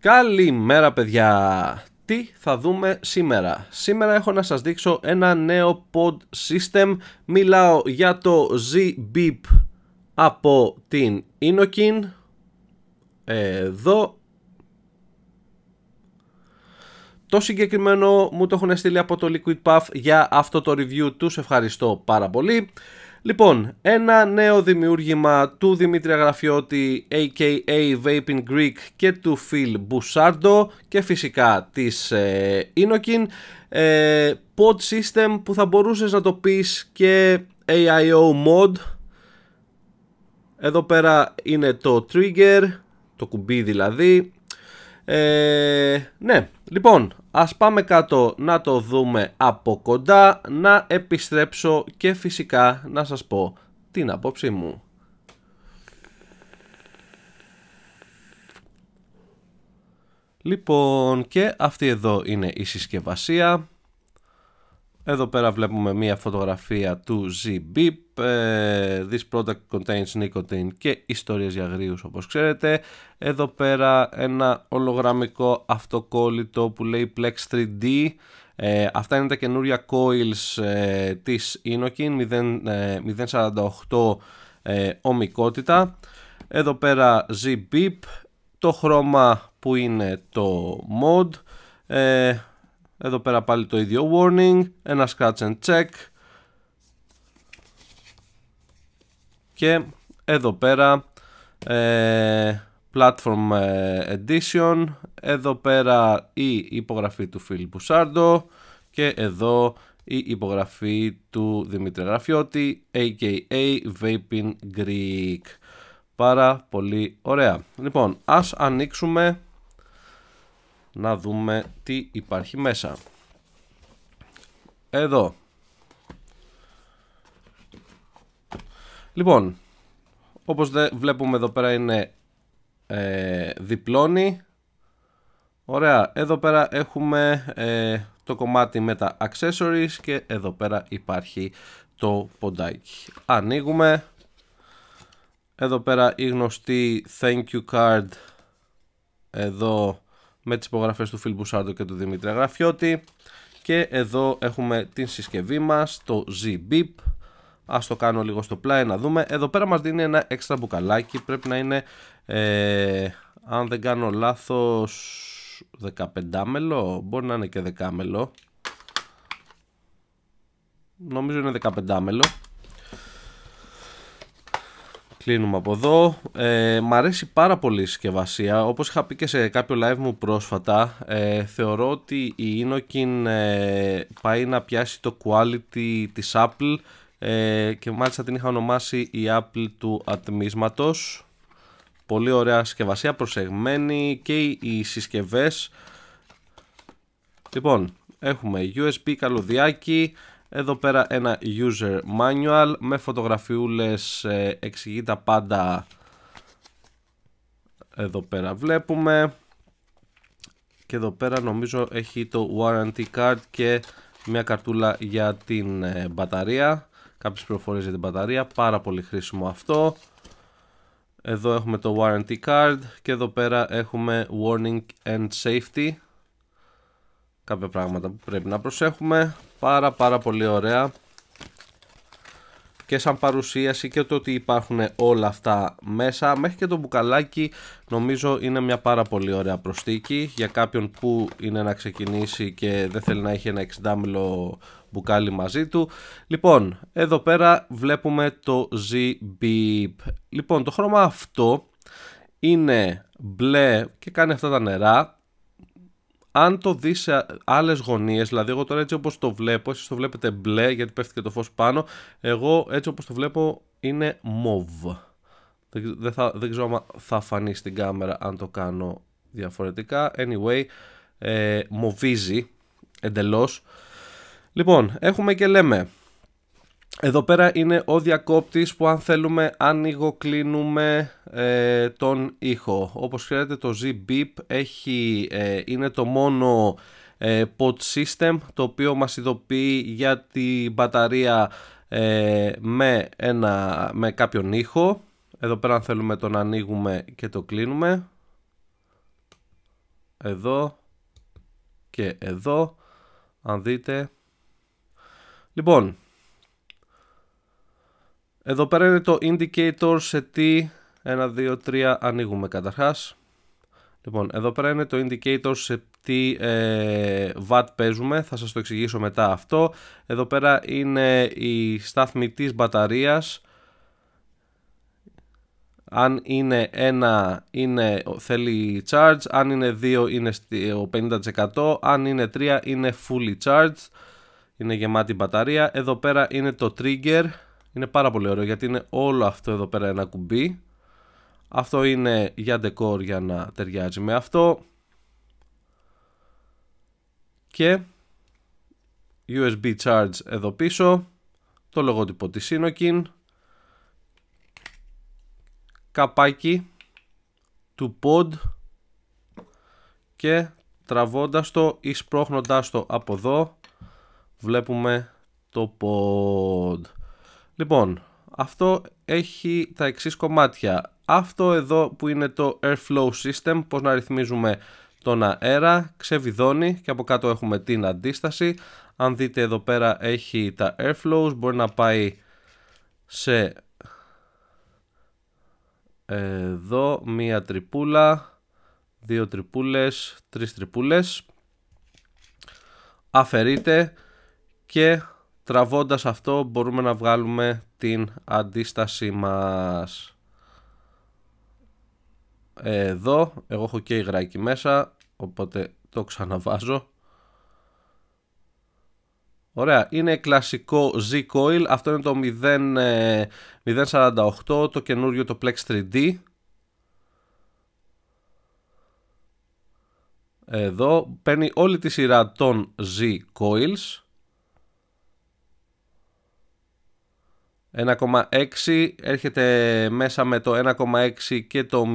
Καλημέρα παιδιά! Τι θα δούμε σήμερα? Σήμερα έχω να σας δείξω ένα νέο pod system. Μιλάω για το Z-Beep από την Inokin. Εδώ. Το συγκεκριμένο μου το έχουν στείλει από το Liquid Puff για αυτό το review. Τους ευχαριστώ πάρα πολύ. Λοιπόν, ένα νέο δημιούργημα του Δημήτρη Αγραφιώτη aka Vaping Greek και του Phil Busardo και φυσικά της Inokin. Pod system που θα μπορούσες να το πεις και AIO mod. Εδώ πέρα είναι το trigger, το κουμπί δηλαδή. Ναι, λοιπόν, ας πάμε κάτω να το δούμε από κοντά, να επιστρέψω και φυσικά να σας πω την απόψη μου. Λοιπόν, και αυτή εδώ είναι η συσκευασία. Εδώ πέρα βλέπουμε μία φωτογραφία του Z-Beep. This product contains nicotine και ιστορίες για αγρίους, όπως ξέρετε. Εδώ πέρα ένα ολογραμμικό αυτοκόλλητο που λέει Plex 3D. Αυτά είναι τα καινούρια coils της Inokin 0.48 ομικότητα. Εδώ πέρα Z-Beep, το χρώμα που είναι το mod. Εδώ πέρα πάλι το ίδιο warning, ένα scratch and check και εδώ πέρα platform edition, εδώ πέρα η υπογραφή του Phil Busardo και εδώ η υπογραφή του Δημήτρη Αγραφιώτη aka Vaping Greek. Πάρα πολύ ωραία. Λοιπόν, ας ανοίξουμε να δούμε τι υπάρχει μέσα. Εδώ. Λοιπόν, όπως βλέπουμε εδώ πέρα είναι διπλώνει. Ωραία. Εδώ πέρα έχουμε το κομμάτι με τα accessories και εδώ πέρα υπάρχει το ποντάκι. Ανοίγουμε. Εδώ πέρα η γνωστή thank you card. Εδώ με τις υπογραφές του Phil Busardo και του Δημήτρη Αγραφιώτη. Και εδώ έχουμε την συσκευή μας, το Z-Beep. Ας το κάνω λίγο στο πλάι να δούμε. Εδώ πέρα μας δίνει ένα έξτρα μπουκαλάκι. Πρέπει να είναι, αν δεν κάνω λάθος, 15 μέλο. Μπορεί να είναι και 10 μέλο. Νομίζω είναι 15 μέλο. Κλείνουμε από εδώ. Μ' αρέσει πάρα πολύ η συσκευασία. Όπως είχα πει και σε κάποιο live μου πρόσφατα, θεωρώ ότι η Inokin πάει να πιάσει το quality της Apple και μάλιστα την είχα ονομάσει η Apple του ατμίσματος. Πολύ ωραία συσκευασία, προσεγμένη και οι συσκευές. Λοιπόν, έχουμε USB καλωδιάκι. Εδώ πέρα ένα user manual με φωτογραφιούλες, εξηγεί τα πάντα. Εδώ πέρα βλέπουμε. Και εδώ πέρα νομίζω έχει το warranty card και μια καρτούλα για την μπαταρία. Κάποιες πληροφορίες για την μπαταρία, πάρα πολύ χρήσιμο αυτό. Εδώ έχουμε το warranty card και εδώ πέρα έχουμε warning and safety. Κάποια πράγματα που πρέπει να προσέχουμε. Πάρα πολύ ωραία. Και σαν παρουσίαση και το ότι υπάρχουν όλα αυτά μέσα, μέχρι και το μπουκαλάκι, νομίζω είναι μια πάρα πολύ ωραία προσθήκη για κάποιον που είναι να ξεκινήσει και δεν θέλει να έχει ένα 60μl μπουκάλι μαζί του. Λοιπόν, εδώ πέρα βλέπουμε το Z-Beep. Λοιπόν, το χρώμα αυτό είναι μπλε και κάνει αυτά τα νερά. Αν το δεις σε άλλες γωνίες, δηλαδή εγώ τώρα έτσι όπως το βλέπω, εσείς το βλέπετε μπλε γιατί πέφτει και το φως πάνω, εγώ έτσι όπως το βλέπω είναι μοβ. Δεν ξέρω αν θα φανεί στην κάμερα αν το κάνω διαφορετικά. Anyway, μοβίζει εντελώς. Λοιπόν, έχουμε και λέμε. Εδώ πέρα είναι ο διακόπτης που αν θέλουμε ανοίγω-κλείνουμε τον ήχο. Όπως ξέρετε το Z-Beep είναι το μόνο pod system το οποίο μας ειδοποιεί για την μπαταρία με κάποιον ήχο. Εδώ πέρα αν θέλουμε τον ανοίγουμε και το κλείνουμε. εδώ και εδώ, αν δείτε. Λοιπόν, εδώ πέρα είναι το indicator σε τι, 1, 2, 3, ανοίγουμε καταρχάς. Λοιπόν, εδώ πέρα είναι το indicator σε τι watt παίζουμε, θα σας το εξηγήσω μετά αυτό. Εδώ πέρα είναι η στάθμη της μπαταρίας. Αν είναι 1 θέλει charge, αν είναι 2 είναι ο 50%, αν είναι 3 είναι fully charged, είναι γεμάτη μπαταρία. Εδώ πέρα είναι το trigger, είναι πάρα πολύ ωραίο γιατί είναι όλο αυτό εδώ πέρα ένα κουμπί. Αυτό είναι για decor για να ταιριάζει με αυτό. Και USB charge εδώ πίσω, το λογότυπο της Innokin, καπάκι του pod και τραβώντας το ή σπρώχνοντας το από εδώ βλέπουμε το pod. Λοιπόν, αυτό έχει τα εξής κομμάτια. Αυτό εδώ που είναι το airflow system, πώς να ρυθμίζουμε τον αέρα, ξεβιδώνει και από κάτω έχουμε την αντίσταση. Αν δείτε εδώ πέρα έχει τα airflows, μπορεί να πάει σε εδώ μία τρυπούλα, 2 τρυπούλες, 3 τρυπούλες, αφαιρείται και τραβώντας αυτό μπορούμε να βγάλουμε την αντίσταση μας. Εδώ, εγώ έχω και υγράκι μέσα, οπότε το ξαναβάζω. Ωραία, είναι κλασικό Z-Coil, αυτό είναι το 048, το καινούριο το Plex 3D. Εδώ παίρνει όλη τη σειρά των Z-Coils. 1,6 έρχεται μέσα με το 1,6 και το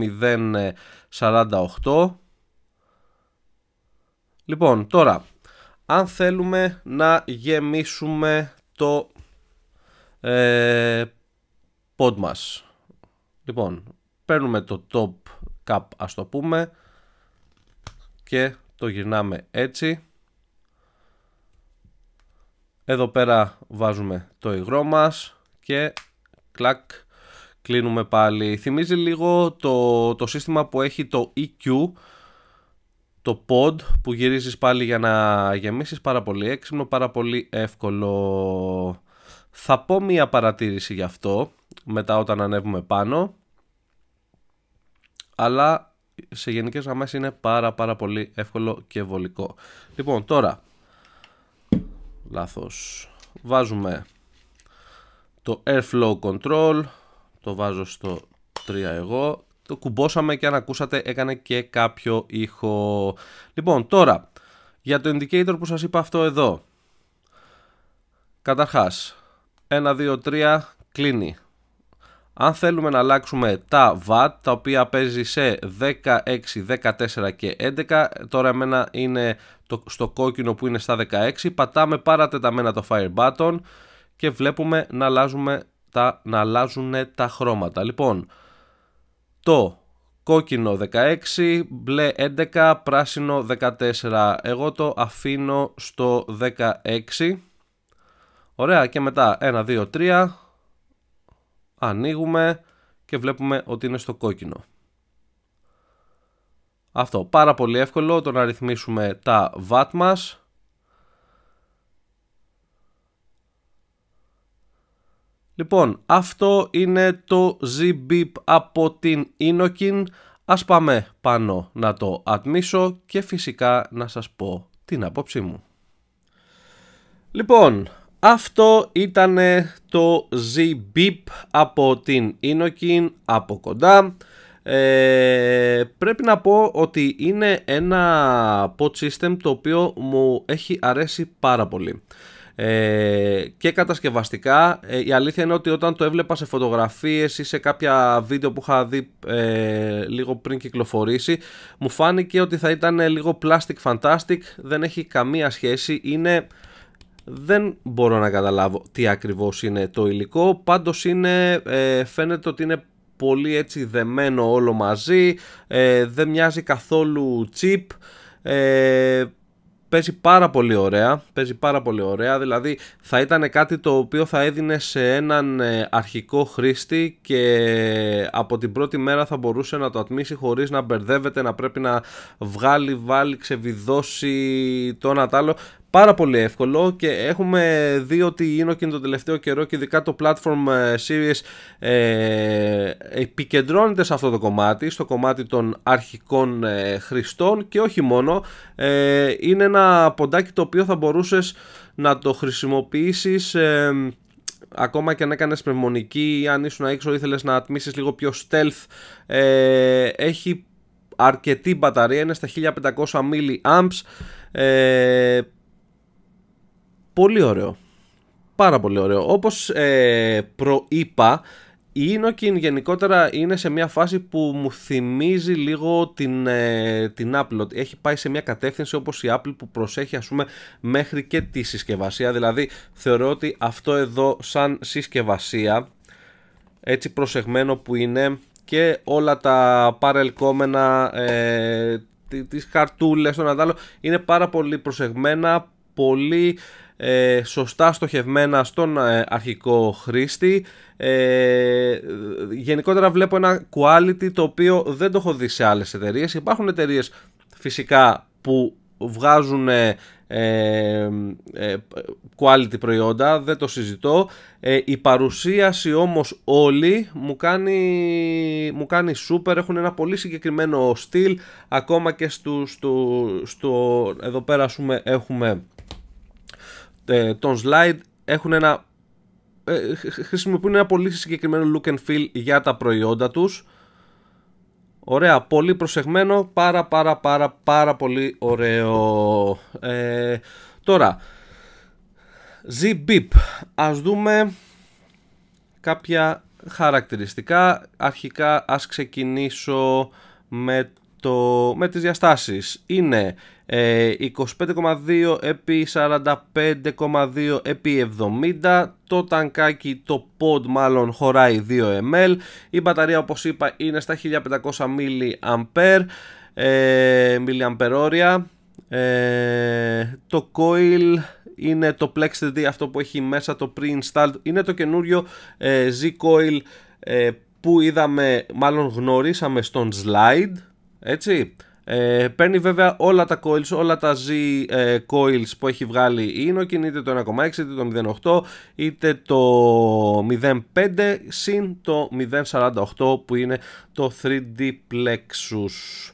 0,48. Λοιπόν, τώρα, αν θέλουμε να γεμίσουμε το pod μας. Λοιπόν, παίρνουμε το top cap, ας το πούμε, και το γυρνάμε έτσι. Εδώ πέρα βάζουμε το υγρό μας και κλακ, κλείνουμε πάλι. Θυμίζει λίγο το σύστημα που έχει το EQ, το pod που γυρίζεις πάλι για να γεμίσεις. Πάρα πολύ έξυπνο, πάρα πολύ εύκολο. Θα πω μία παρατήρηση γι' αυτό μετά όταν ανέβουμε πάνω, αλλά σε γενικές γραμμές είναι πάρα πολύ εύκολο και βολικό. Λοιπόν, τώρα βάζουμε το airflow control, το βάζω στο 3 εγώ, το κουμπώσαμε και αν ακούσατε έκανε και κάποιο ήχο. Λοιπόν, τώρα για το indicator που σας είπα αυτό εδώ, καταρχάς 1, 2, 3 κλείνει. Αν θέλουμε να αλλάξουμε τα watt, τα οποία παίζει σε 16, 14 και 11, τώρα εμένα είναι στο κόκκινο που είναι στα 16, πατάμε παρατεταμένα το fire button και βλέπουμε να αλλάζουν τα χρώματα. Λοιπόν, το κόκκινο 16, μπλε 11, πράσινο 14. Εγώ το αφήνω στο 16. Ωραία, και μετά 1, 2, 3 ανοίγουμε και βλέπουμε ότι είναι στο κόκκινο. Αυτό, πάρα πολύ εύκολο το να ρυθμίσουμε τα watt μας. Λοιπόν, αυτό είναι το Z-Beep από την Innokin. Ας πάμε πάνω να το ατμίσω και φυσικά να σας πω την άποψή μου. Λοιπόν, αυτό ήταν το Z-Beep από την Innokin από κοντά. Πρέπει να πω ότι είναι ένα pod system το οποίο μου έχει αρέσει πάρα πολύ. Και κατασκευαστικά η αλήθεια είναι ότι όταν το έβλεπα σε φωτογραφίες ή σε κάποια βίντεο που είχα δει λίγο πριν κυκλοφορήσει, μου φάνηκε ότι θα ήταν λίγο plastic fantastic. Δεν έχει καμία σχέση, δεν μπορώ να καταλάβω τι ακριβώς είναι το υλικό. Πάντως φαίνεται ότι είναι πολύ έτσι δεμένο όλο μαζί, δεν μοιάζει καθόλου cheap, παίζει πάρα πολύ ωραία, δηλαδή θα ήταν κάτι το οποίο θα έδινε σε έναν αρχικό χρήστη και από την πρώτη μέρα θα μπορούσε να το ατμίσει χωρίς να μπερδεύεται, να πρέπει να βάλει, ξεβιδώσει το ένα τ' άλλο. Πάρα πολύ εύκολο, και έχουμε δει ότι η Inokin το τελευταίο καιρό και ειδικά το Platform Series επικεντρώνεται σε αυτό το κομμάτι, στο κομμάτι των αρχικών χρηστών, και όχι μόνο. Είναι ένα ποντάκι το οποίο θα μπορούσες να το χρησιμοποιήσεις ακόμα και αν έκανες πνευμονική, αν ήσουν έξω ήθελες να ατμίσεις λίγο πιο stealth. Έχει αρκετή μπαταρία, είναι στα 1500 mAh. Πολύ ωραίο, πάρα πολύ ωραίο. Όπως προείπα, η Inokin γενικότερα είναι σε μια φάση που μου θυμίζει λίγο την Apple. Έχει πάει σε μια κατεύθυνση όπως η Apple που προσέχει, ας πούμε, μέχρι και τη συσκευασία. Δηλαδή θεωρώ ότι αυτό εδώ σαν συσκευασία, έτσι προσεγμένο που είναι, και όλα τα παρελκόμενα, τις καρτούλες, το άλλο, είναι πάρα πολύ προσεγμένα, πολύ σωστά στοχευμένα στον αρχικό χρήστη. Γενικότερα βλέπω ένα quality το οποίο δεν το έχω δει σε άλλες εταιρείες. Υπάρχουν εταιρείες φυσικά που βγάζουν quality προϊόντα, δεν το συζητώ. Η παρουσίαση όμως όλη μου κάνει super. Έχουν ένα πολύ συγκεκριμένο στυλ, ακόμα και εδώ πέρα, ας πούμε, έχουμε τον slide, έχουν χρησιμοποιούν ένα πολύ συγκεκριμένο look and feel για τα προϊόντα τους. Ωραία, πολύ προσεγμένο, πάρα πολύ ωραίο. Τώρα, Z-Beep, ας δούμε κάποια χαρακτηριστικά. Αρχικά ας ξεκινήσω με τις διαστάσεις. Είναι 25,2 επί 45,2 επί 70. Το τανκάκι, το pod μάλλον, χωράει 2 ml. Η μπαταρία, όπως είπα, είναι στα 1500 mAh. Το coil είναι το Plex 3D, αυτό που έχει μέσα το pre-installed. Είναι το καινούριο Z-Coil που είδαμε, μάλλον γνωρίσαμε στον slide, έτσι. Παίρνει βέβαια όλα τα coils, όλα τα Z-Coils που έχει βγάλει η Inokin, είτε το 1.6, είτε το 0.8, είτε το 0.5, συν το 0.48 που είναι το 3D Plexus.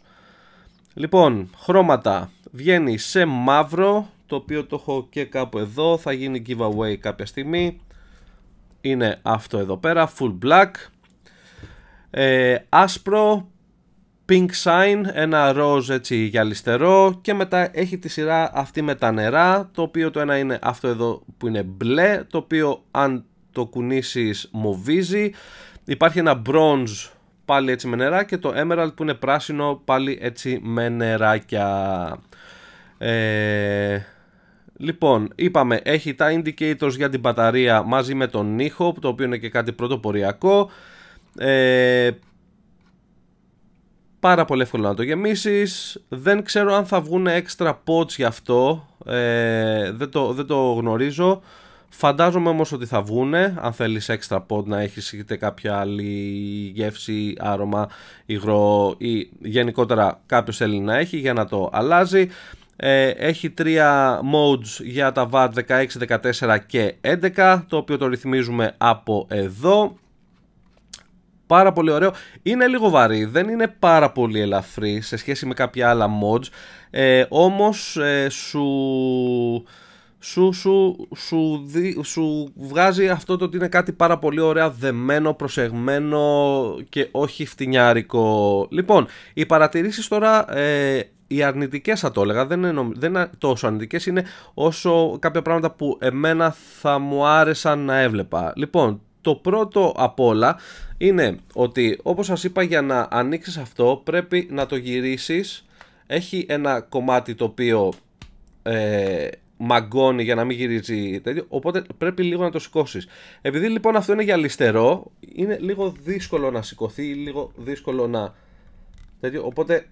Λοιπόν, χρώματα, βγαίνει σε μαύρο, το οποίο το έχω και κάπου εδώ, θα γίνει giveaway κάποια στιγμή. Είναι αυτό εδώ πέρα, full black. Άσπρο, pink sign, ένα ροζ έτσι γυαλιστερό, και μετά έχει τη σειρά αυτή με τα νερά, το οποίο το ένα είναι αυτό εδώ που είναι μπλε, το οποίο αν το κουνήσεις μοβίζει. Υπάρχει ένα bronze πάλι έτσι με νερά, και το emerald που είναι πράσινο πάλι έτσι με νεράκια. Λοιπόν, είπαμε, έχει τα indicators για την μπαταρία μαζί με τον ήχο, το οποίο είναι και κάτι πρωτοποριακό. Πάρα πολύ εύκολο να το γεμίσεις. Δεν ξέρω αν θα βγουν extra pods γι' αυτό, δεν το γνωρίζω. Φαντάζομαι όμως ότι θα βγούνε, αν θέλεις extra pod να έχεις είτε κάποια άλλη γεύση, άρωμα, υγρό, ή γενικότερα κάποιος θέλει να έχει για να το αλλάζει. Έχει 3 modes για τα watt, 16, 14 και 11, το οποίο το ρυθμίζουμε από εδώ. Πάρα πολύ ωραίο. Είναι λίγο βαρύ, δεν είναι πάρα πολύ ελαφρύ σε σχέση με κάποια άλλα mods, όμως σου βγάζει αυτό το ότι είναι κάτι πάρα πολύ ωραία δεμένο, προσεγμένο και όχι φτηνιάρικο. Λοιπόν, οι παρατηρήσεις τώρα, οι αρνητικές θα το έλεγα, δεν είναι τόσο αρνητικές, είναι όσο κάποια πράγματα που εμένα θα μου άρεσαν να έβλεπα. Λοιπόν, το πρώτο απ' όλα είναι ότι, όπως σας είπα, για να ανοίξεις αυτό πρέπει να το γυρίσεις. Έχει ένα κομμάτι το οποίο μαγκώνει για να μην γυρίζει τέτοιο, οπότε πρέπει λίγο να το σηκώσεις. Επειδή λοιπόν αυτό είναι για αριστερό, είναι λίγο δύσκολο να σηκωθεί, λίγο δύσκολο να τέτοιο, οπότε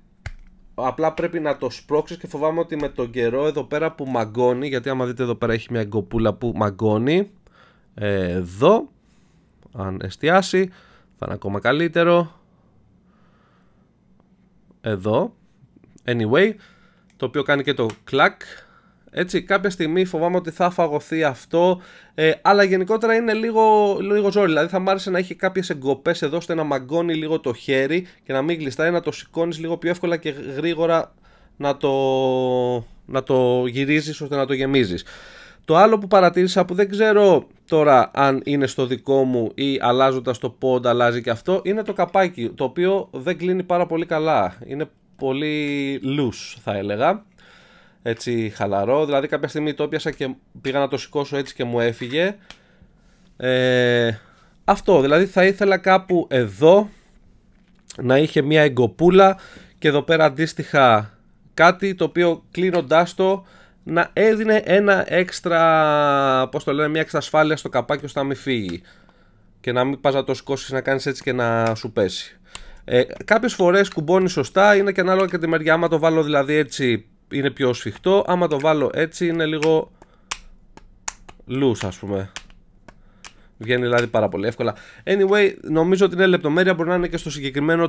απλά πρέπει να το σπρώξεις και φοβάμαι ότι με τον καιρό εδώ πέρα που μαγκώνει, γιατί άμα δείτε εδώ πέρα έχει μια εγκοπούλα που μαγκώνει, εδώ αν εστιάσει θα είναι ακόμα καλύτερο, εδώ anyway, το οποίο κάνει και το κλακ. Έτσι, κάποια στιγμή φοβάμαι ότι θα φαγωθεί αυτό, αλλά γενικότερα είναι λίγο ζόρι. Δηλαδή θα μ' άρεσε να έχει κάποιες εγκοπές εδώ ώστε να μαγκώνει λίγο το χέρι και να μην γλιστάει, να το σηκώνεις λίγο πιο εύκολα και γρήγορα να το γυρίζεις ώστε να το γεμίζεις. Το άλλο που παρατήρησα, που δεν ξέρω τώρα αν είναι στο δικό μου ή αλλάζοντας το pod αλλάζει και αυτό, είναι το καπάκι, το οποίο δεν κλείνει πάρα πολύ καλά. Είναι πολύ loose θα έλεγα, έτσι χαλαρό, δηλαδή κάποια στιγμή το έπιασα και πήγα να το σηκώσω έτσι και μου έφυγε. Αυτό, δηλαδή θα ήθελα κάπου εδώ να είχε μια εγκοπούλα και εδώ πέρα αντίστοιχα κάτι το οποίο κλείνοντάς το να έδινε ένα έξτρα, πώς το λένε, μια έξτρα ασφάλεια στο καπάκι ώστε να μην φύγει και να μην πας να το σηκώσεις να κάνεις έτσι και να σου πέσει. Κάποιες φορές κουμπώνει σωστά, είναι και ανάλογα και τη μεριά. Άμα το βάλω δηλαδή έτσι είναι πιο σφιχτό, άμα το βάλω έτσι είναι λίγο loose ας πούμε. Βγαίνει δηλαδή πάρα πολύ εύκολα. Anyway, νομίζω ότι είναι λεπτομέρεια, μπορεί να είναι και στο συγκεκριμένο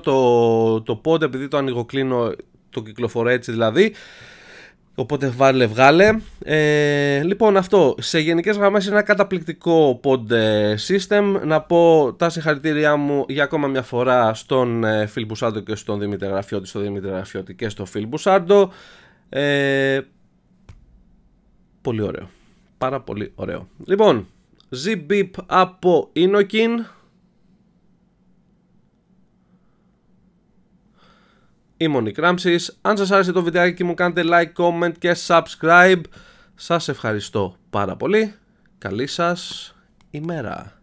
το pod, επειδή το ανοιγοκλίνω, το κυκλοφορώ έτσι δηλαδή. Οπότε βγάλε. Λοιπόν, αυτό σε γενικές γραμμές είναι ένα καταπληκτικό pod system. Να πω τα συγχαρητήριά μου για ακόμα μια φορά στον Phil Busardo και στον Δημήτρη Γραφιώτη, και στο Phil Busardo. Πολύ ωραίο. Πάρα πολύ ωραίο. Λοιπόν, Z-Beep από Inokin. Είμαι ο Nick Ramses. Αν σας άρεσε το βιντεάκι μου κάντε like, comment και subscribe. Σας ευχαριστώ πάρα πολύ. Καλή σας ημέρα.